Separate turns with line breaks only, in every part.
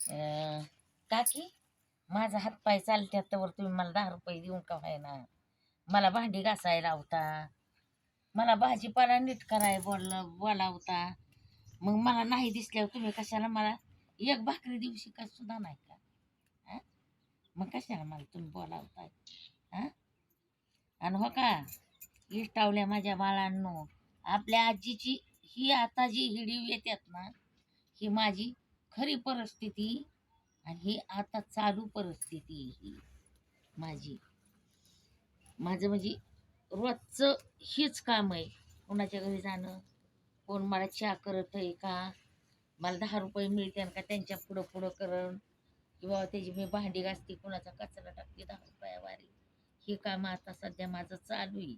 अं, काकी माझा हातपाय चालत्यात तर तुम्ही मला 10 रुपये देऊन का व्हायना. मला भांडी घासायला लावता, मला भाजीपाला नीट कराय बोलावता. मग मला नाही दिसल्यावर तुम्ही कशाला मला एक भाकरी देऊ शकत सुद्धा नाही का? हा? मग कशाला मला तुम्ही बोलावताय? हा? आणि हो का, इष्टावल्या माझ्या बाळांनो, आपल्या आजीची ही आता जी हिडीव येतात ना, ही माझी खरी परिस्थिती. आणि ही आता चालू परिस्थिती ही माझी. माझं म्हणजे रोजचं हीच काम आहे. कोणाच्या घरी जाणं, कोण मला चहा करत आहे का, मला 10 रुपये मिळते का त्यांच्या पुढं पुढं करण, किंवा त्याची मी भांडी घासते, कोणाचा कचरा टाकते 10 रुपयावारी. हे काम आता सध्या माझं चालू आहे.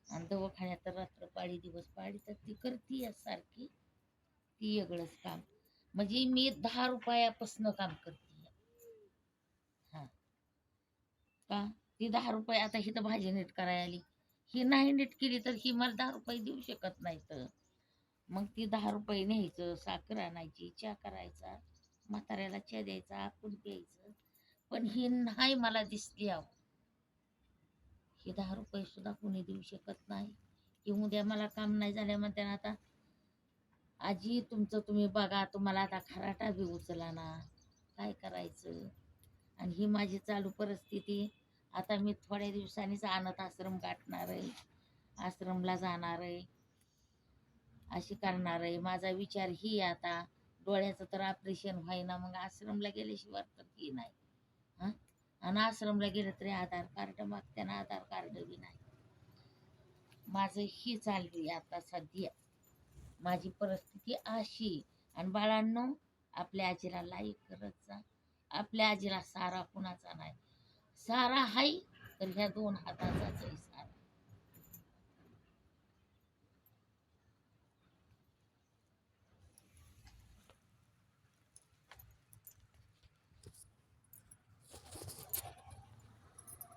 आणि दवाखान्यात तर रात्रपाळी दिवसपाळी तर ती करते सारखी. ती वेगळंच काम. म्हणजे मी 10 रुपयापासनं काम करते. हां, का ती 10 रुपये आता ही तर भाजी नीट करायला आली, ही नाही नीट केली तर ही मला 10 रुपये देऊ शकत नाही. तर मग ती 10 रुपये न्यायचं, साखर आणायची, चहा करायचा, म्हाताऱ्याला चहा द्यायचा, आपण प्यायचं. पण ही नाही मला दिसली अहो. ही 10 रुपये सुद्धा कोणी देऊ शकत नाही. की उद्या मला काम नाही झाल्या म्हणते ना, आता आजी तुमचं तुम्ही बघा, तुम्हाला आता खराटा बी उचला ना, काय करायचं. आणि ही माझी चालू परिस्थिती. आता मी थोड्या दिवसांनीच अनाथ आश्रम गाठणार आहे, आश्रमला जाणार आहे, अशी करणार आहे. माझा विचार ही आता डोळ्याचं तर ऑपरेशन व्हायना, मग आश्रमला गेल्याशिवाय तर की नाही. हां, आणि आश्रमला गेलं तरी आधार कार्ड मागताना, आधार कार्ड बी नाही. माझं ही चालू आहे आता सध्या. माझी परिस्थिती अशी. आणि बाळांनो, आपल्या आजीला लाईक करत जा. आपल्या आजीला सारा कुणाचा नाही, सारा हाय तर ह्या 2 हाताचाच आहे.